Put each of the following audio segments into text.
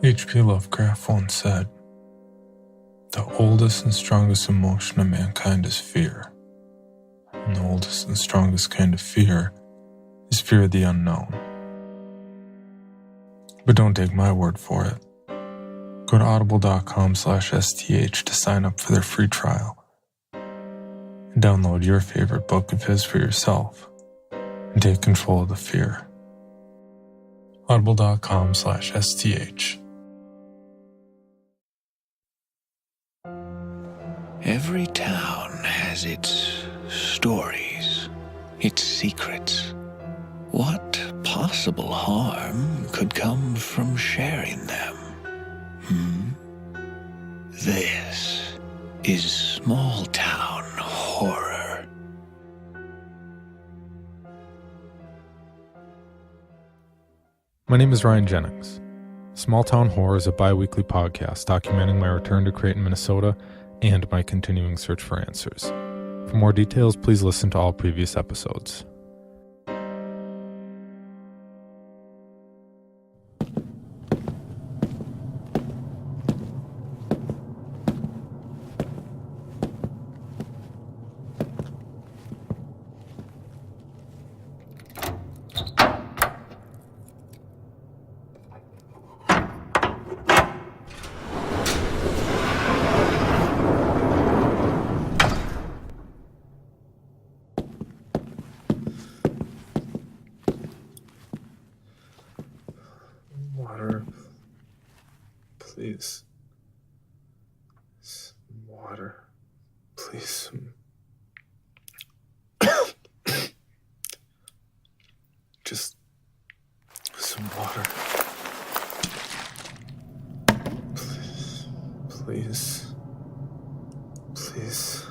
H.P. Lovecraft once said, "The oldest and strongest emotion of mankind is fear, and the oldest and strongest kind of fear is fear of the unknown." But don't take my word for it. Go to audible.com/STH to sign up for their free trial and download your favorite book of his for yourself and take control of the fear. audible.com/STH. Every town has its stories, its secrets. What possible harm could come from sharing them? This is small town horror. My name is Ryan Jennings. Small Town Horror is a bi-weekly podcast documenting my return to Creighton, Minnesota, and my continuing search for answers. For more details, please listen to all previous episodes. Water. Please. Some water. Please. Just some water. Please. Please. Please.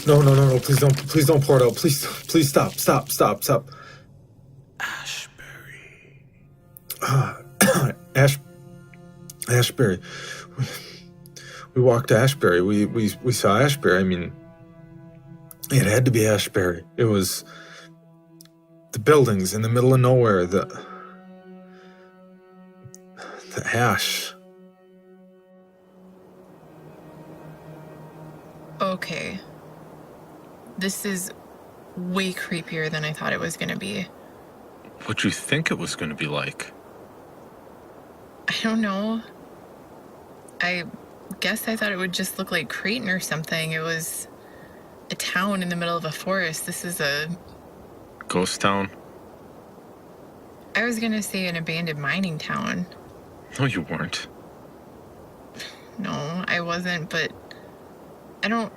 No, please don't pour it out. Please stop. Ashbury. Ashbury. We walked to Ashbury. We saw Ashbury. I mean, it had to be Ashbury. It was the buildings in the middle of nowhere, the ash. Okay. This is way creepier than I thought it was going to be. What'd you think it was going to be like? I don't know. I guess I thought it would just look like Creighton or something. It was a town in the middle of a forest. This is a... Ghost town? I was going to say an abandoned mining town. No, you weren't. No, I wasn't, but I don't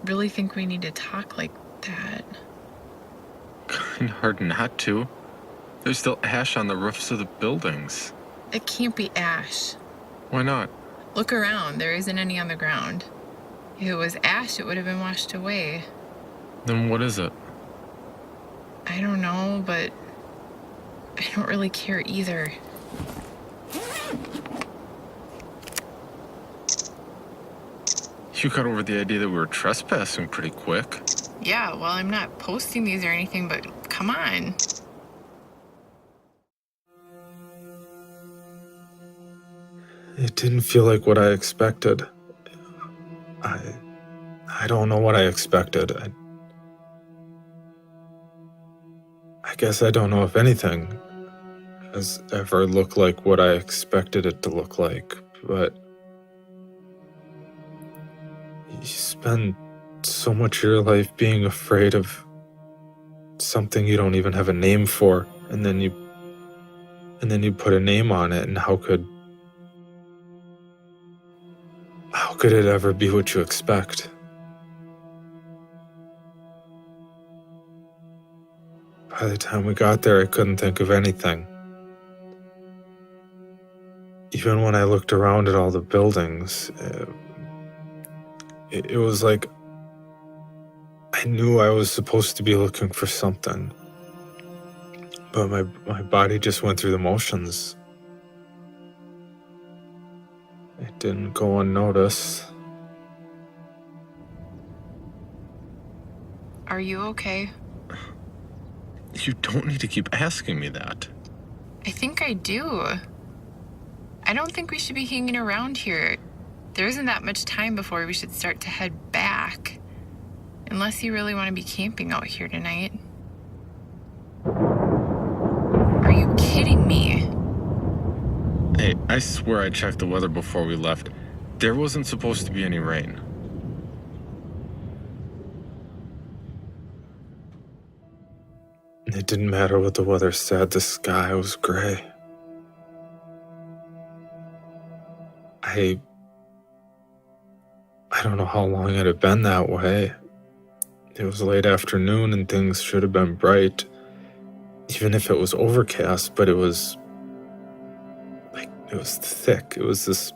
really think we need to talk like that. Kind of hard not to. There's still ash on the roofs of the buildings. It can't be ash. Why not? Look around. There isn't any on the ground. If it was ash, it would have been washed away. Then what is it? I don't know, but I don't really care either. You got over the idea that we were trespassing pretty quick. Yeah, well, I'm not posting these or anything, but come on. It didn't feel like what I expected. I don't know what I expected. I guess I don't know if anything has ever looked like what I expected it to look like, but you spend so much of your life being afraid of something you don't even have a name for, and then you put a name on it, and how could it ever be what you expect? By the time we got there, I couldn't think of anything. Even when I looked around at all the buildings, it was like I knew I was supposed to be looking for something, but my body just went through the motions. It didn't go unnoticed. Are you okay? You don't need to keep asking me that. I think I do. I don't think we should be hanging around here. There isn't that much time before we should start to head back. Unless you really want to be camping out here tonight. Are you kidding me? Hey, I swear I checked the weather before we left. There wasn't supposed to be any rain. It didn't matter what the weather said, the sky was gray. I don't know how long it had been that way. It was late afternoon and things should have been bright, even if it was overcast, but it was thick. It was this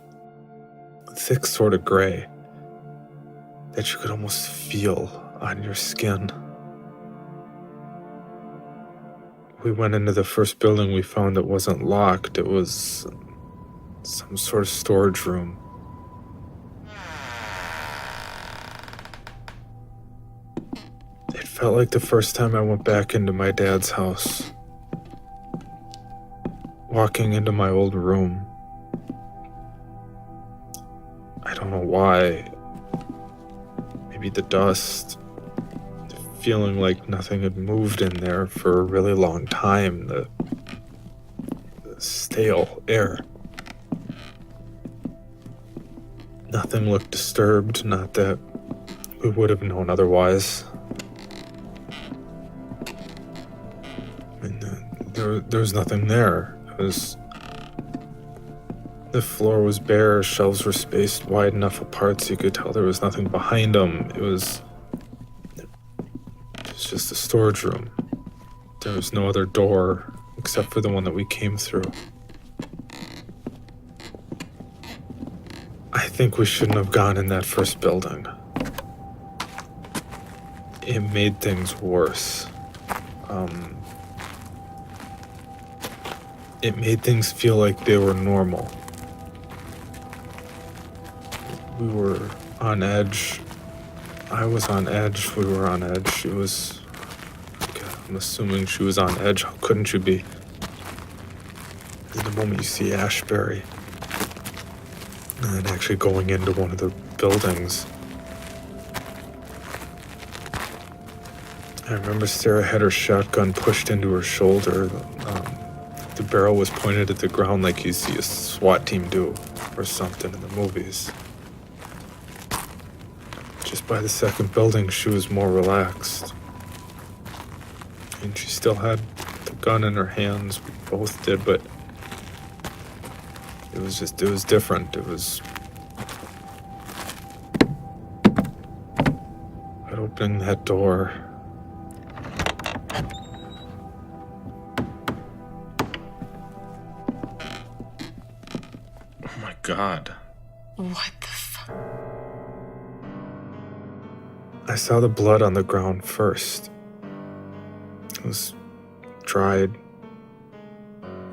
thick sort of gray that you could almost feel on your skin. We went into the first building we found that wasn't locked. It was some sort of storage room. It felt like the first time I went back into my dad's house. Walking into my old room. I don't know why. Maybe the dust. The feeling like nothing had moved in there for a really long time. The stale air. Nothing looked disturbed, not that we would have known otherwise. I mean, there was nothing there. The floor was bare, shelves were spaced wide enough apart so you could tell there was nothing behind them. It was just a storage room. There was no other door except for the one that we came through. I think we shouldn't have gone in that first building. It made things worse. It made things feel like they were normal. We were on edge. I was on edge. We were on edge. I'm assuming she was on edge. How couldn't you be? In the moment you see Ashbury, and actually going into one of the buildings. I remember Sarah had her shotgun pushed into her shoulder. The barrel was pointed at the ground like you see a SWAT team do, or something in the movies. Just by the second building, she was more relaxed. And she still had the gun in her hands. We both did, but it was different. It was but opening that door. Oh my God. What the fuck? I saw the blood on the ground first. It was dried,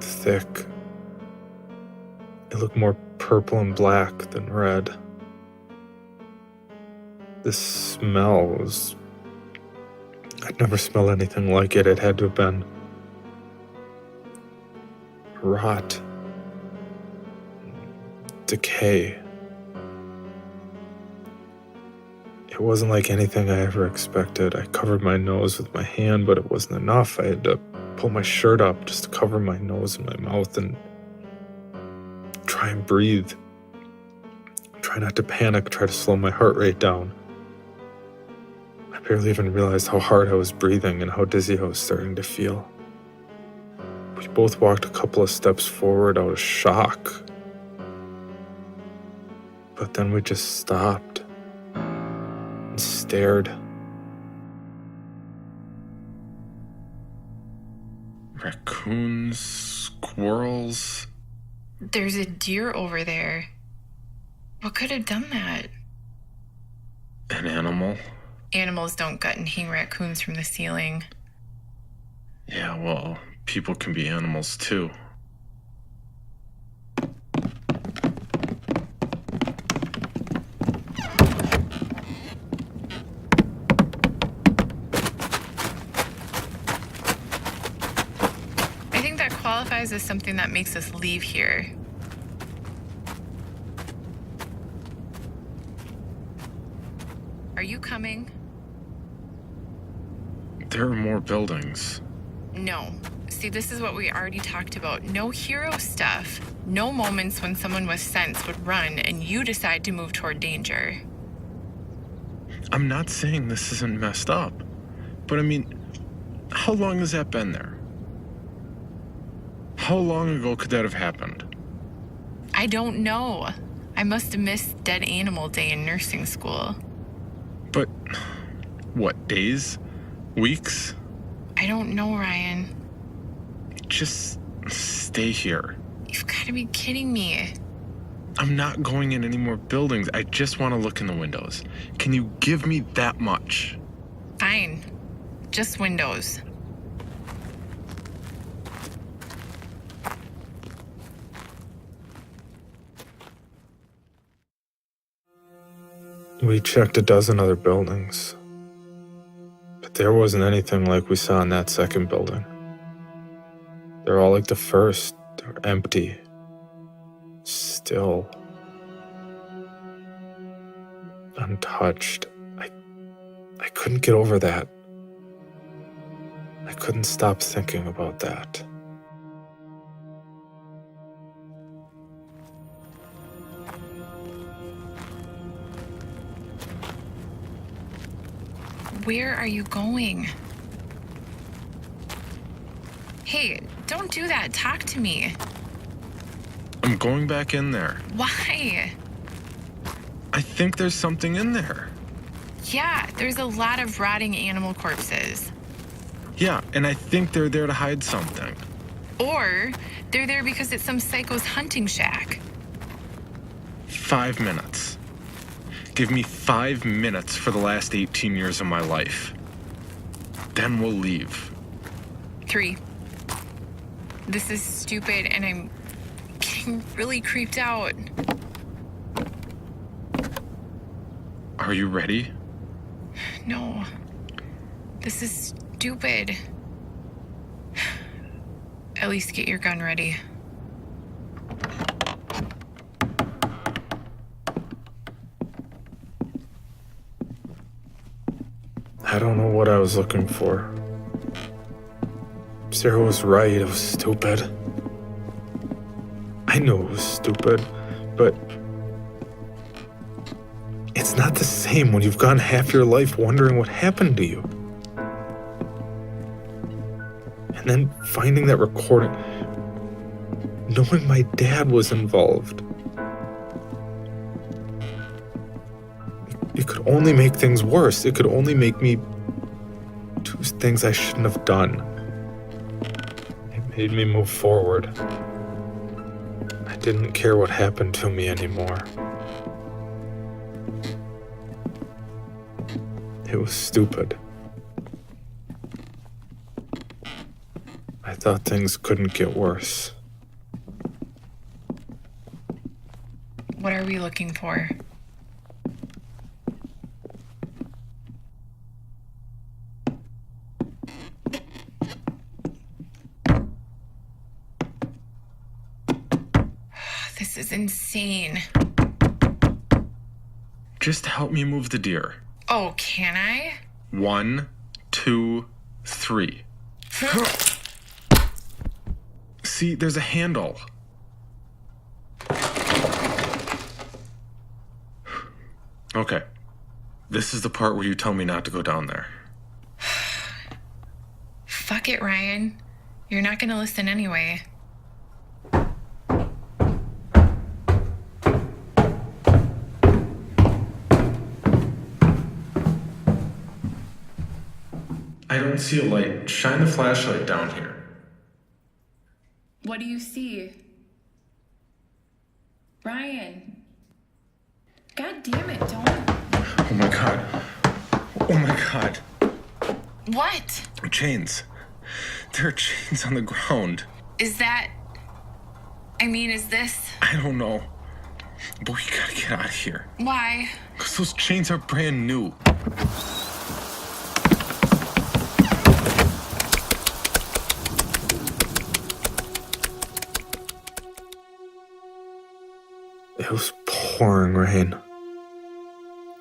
thick. It looked more purple and black than red. The smell was... I'd never smelled anything like it. It had to have been rot, decay. It wasn't like anything I ever expected. I covered my nose with my hand, but it wasn't enough. I had to pull my shirt up just to cover my nose and my mouth and try and breathe. Try not to panic, try to slow my heart rate down. I barely even realized how hard I was breathing and how dizzy I was starting to feel. We both walked a couple of steps forward out of shock. But then we just stopped and stared. Raccoons, squirrels. There's a deer over there. What could have done that? An animal? Animals don't gut and hang raccoons from the ceiling. Yeah, well, people can be animals too. qualifies as something that makes us leave here. Are you coming? There are more buildings. No. See, this is what we already talked about. No hero stuff. No moments when someone with sense would run and you decide to move toward danger. I'm not saying this isn't messed up, but I mean, how long has that been there? How long ago could that have happened? I don't know. I must have missed Dead Animal Day in nursing school. But, what, days? Weeks? I don't know, Ryan. Just stay here. You've got to be kidding me. I'm not going in any more buildings. I just want to look in the windows. Can you give me that much? Fine. Just windows. We checked a dozen other buildings, but there wasn't anything like we saw in that second building. They're all like the first. They're empty. Still. Untouched. I couldn't get over that. I couldn't stop thinking about that. Where are you going? Hey, don't do that. Talk to me. I'm going back in there. Why? I think there's something in there. Yeah, there's a lot of rotting animal corpses. Yeah, and I think they're there to hide something. Or they're there because it's some psycho's hunting shack. 5 minutes. Give me 5 minutes for the last 18 years of my life. Then we'll leave. 3. This is stupid and I'm getting really creeped out. Are you ready? No. This is stupid. At least get your gun ready. I don't know what I was looking for. Sarah was right, it was stupid. I knew it was stupid, but it's not the same when you've gone half your life wondering what happened to you. And then finding that recording, knowing my dad was involved. It could only make things worse. It could only make me do things I shouldn't have done. It made me move forward. I didn't care what happened to me anymore. It was stupid. I thought things couldn't get worse. What are we looking for? This is insane. Just help me move the deer. Oh, can I? 1, 2, 3. See, there's a handle. Okay. This is the part where you tell me not to go down there. Fuck it, Ryan. You're not gonna listen anyway. I don't see a light. Shine the flashlight down here. What do you see? Ryan. God damn it, don't. Oh my god. Oh my god. What? Chains. There are chains on the ground. Is that... is this... I don't know. But we gotta get out of here. Why? Because those chains are brand new. pouring rain.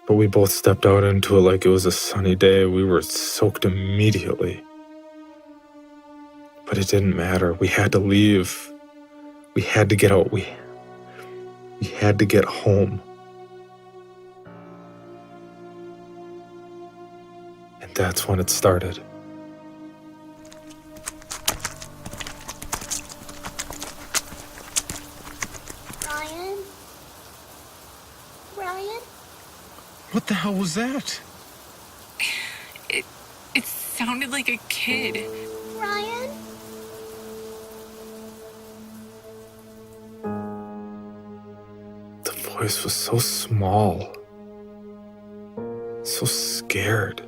But we both stepped out into it like it was a sunny day. We were soaked immediately. But it didn't matter. We had to leave. We had to get out. We had to get home. And that's when it started. Ryan? What the hell was that? It sounded like a kid. Ryan? The voice was so small, so scared.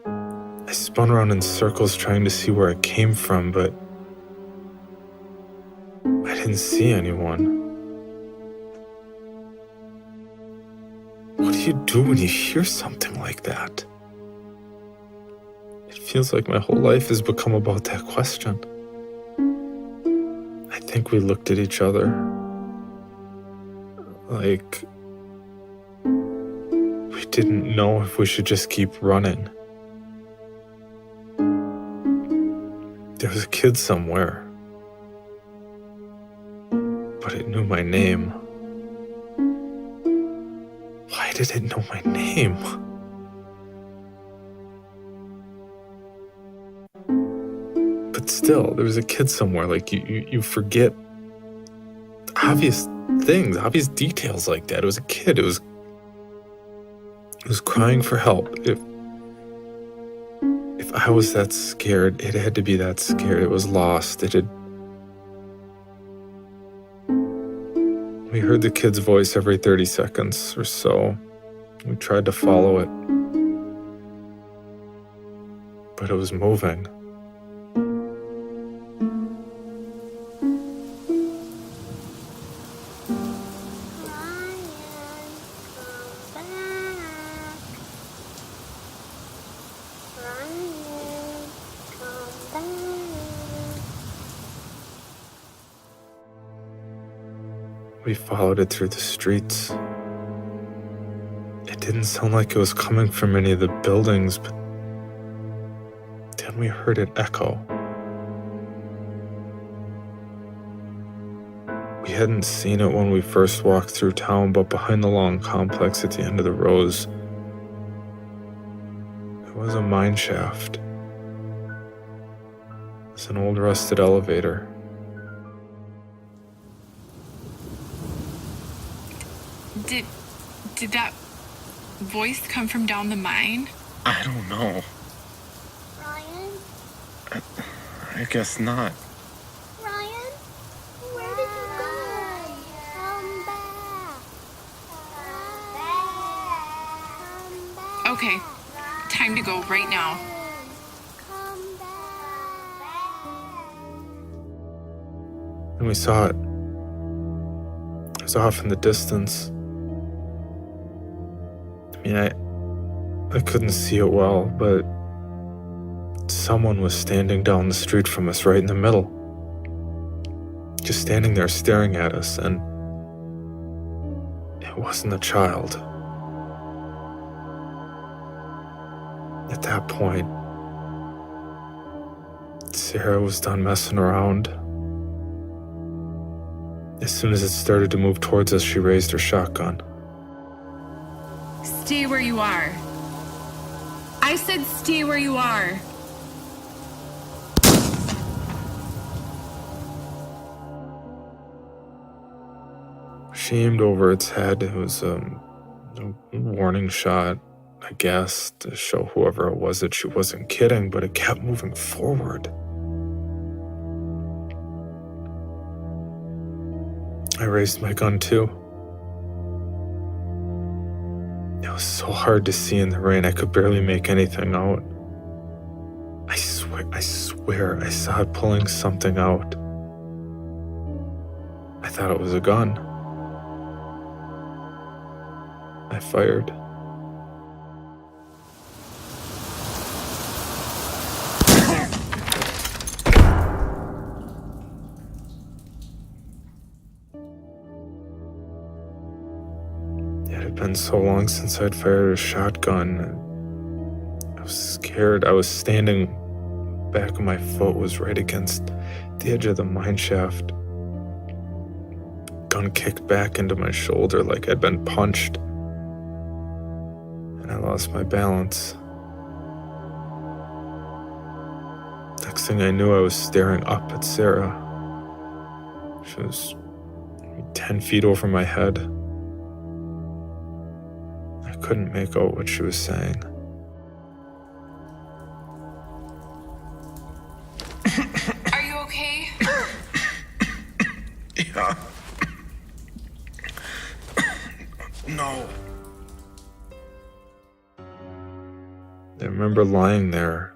I spun around in circles trying to see where it came from, but I didn't see anyone. What do you do when you hear something like that? It feels like my whole life has become about that question. I think we looked at each other like we didn't know if we should just keep running. There was a kid somewhere, but it knew my name. Why did it know my name? But still, there was a kid somewhere. Like, you forget obvious things, obvious details like that. It was a kid. It was crying for help. If I was that scared, it had to be that scared. It was lost. We heard the kid's voice every 30 seconds or so. We tried to follow it, but it was moving. We followed it through the streets. It didn't sound like it was coming from any of the buildings, but then we heard it echo. We hadn't seen it when we first walked through town, but behind the long complex at the end of the rows, it was a mine shaft. It was an old rusted elevator. Did that voice come from down the mine? I don't know. Ryan? I guess not. Ryan? Where did you go? Come back. Come back. Okay, time to go right now. Come back. And we saw it. It was off in the distance. I mean, I couldn't see it well, but someone was standing down the street from us right in the middle. Just standing there staring at us, and it wasn't a child. At that point, Sarah was done messing around. As soon as it started to move towards us, she raised her shotgun. Stay where you are. I said stay where you are. She aimed over its head. It was a warning shot, I guess, to show whoever it was that she wasn't kidding, but it kept moving forward. I raised my gun too. It was so hard to see in the rain, I could barely make anything out. I swear, I saw it pulling something out. I thought it was a gun. I fired. been so long since I'd fired a shotgun. I was scared. I was standing, back of my foot was right against the edge of the mine shaft. Gun kicked back into my shoulder like I'd been punched. And I lost my balance. Next thing I knew, I was staring up at Sarah. She was 10 feet over my head. I couldn't make out what she was saying. Are you okay? Yeah. No. I remember lying there,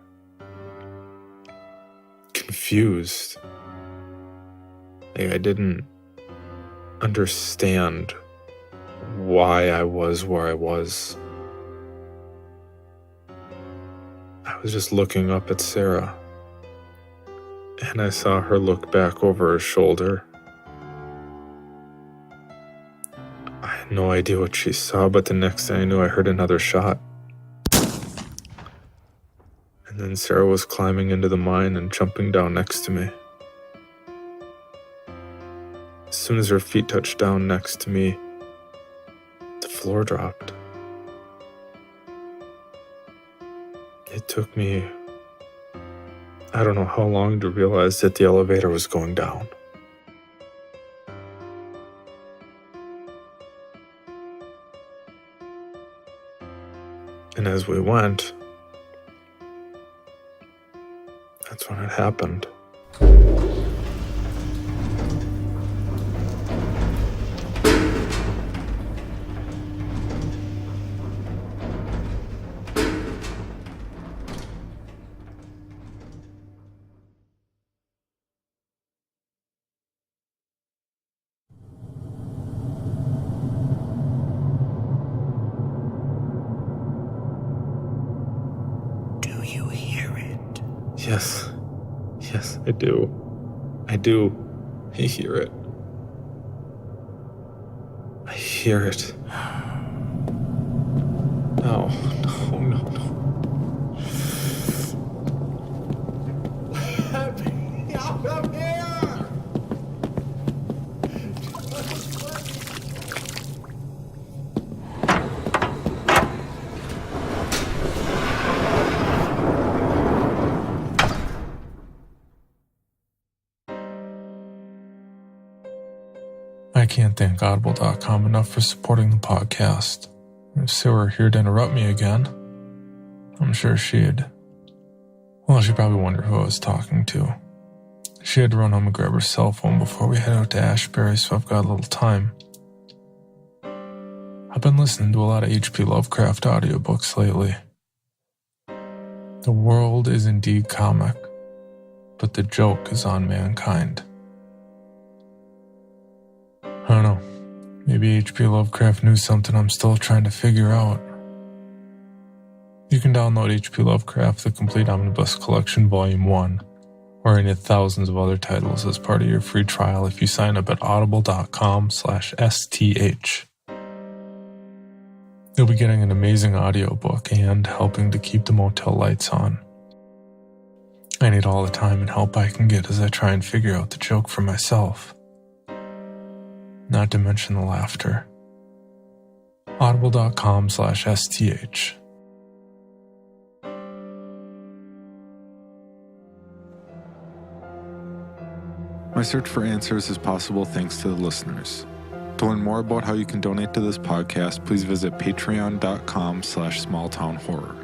confused. I didn't understand why I was where I was. I was just looking up at Sarah, and I saw her look back over her shoulder. I had no idea what she saw, but the next thing I knew, I heard another shot. And then Sarah was climbing into the mine and jumping down next to me. As soon as her feet touched down next to me, the floor dropped. It took me, I don't know how long to realize that the elevator was going down. And as we went, that's when it happened. Do you hear it? Yes, I do. I hear it. I hear it. No. Let me out of here! I can't thank Audible.com enough for supporting the podcast. If Sarah were here to interrupt me again, I'm sure she'd probably wonder who I was talking to. She had to run home and grab her cell phone before we head out to Ashbury, so I've got a little time. I've been listening to a lot of H.P. Lovecraft audiobooks lately. The world is indeed comic, but the joke is on mankind. I don't know. Maybe H.P. Lovecraft knew something I'm still trying to figure out. You can download H.P. Lovecraft, The Complete Omnibus Collection Volume 1, or any thousands of other titles as part of your free trial if you sign up at audible.com/STH. You'll be getting an amazing audiobook and helping to keep the motel lights on. I need all the time and help I can get as I try and figure out the joke for myself. Not to mention the laughter. Audible.com/STH. My search for answers is possible thanks to the listeners. To learn more about how you can donate to this podcast, please visit patreon.com/smalltownhorror.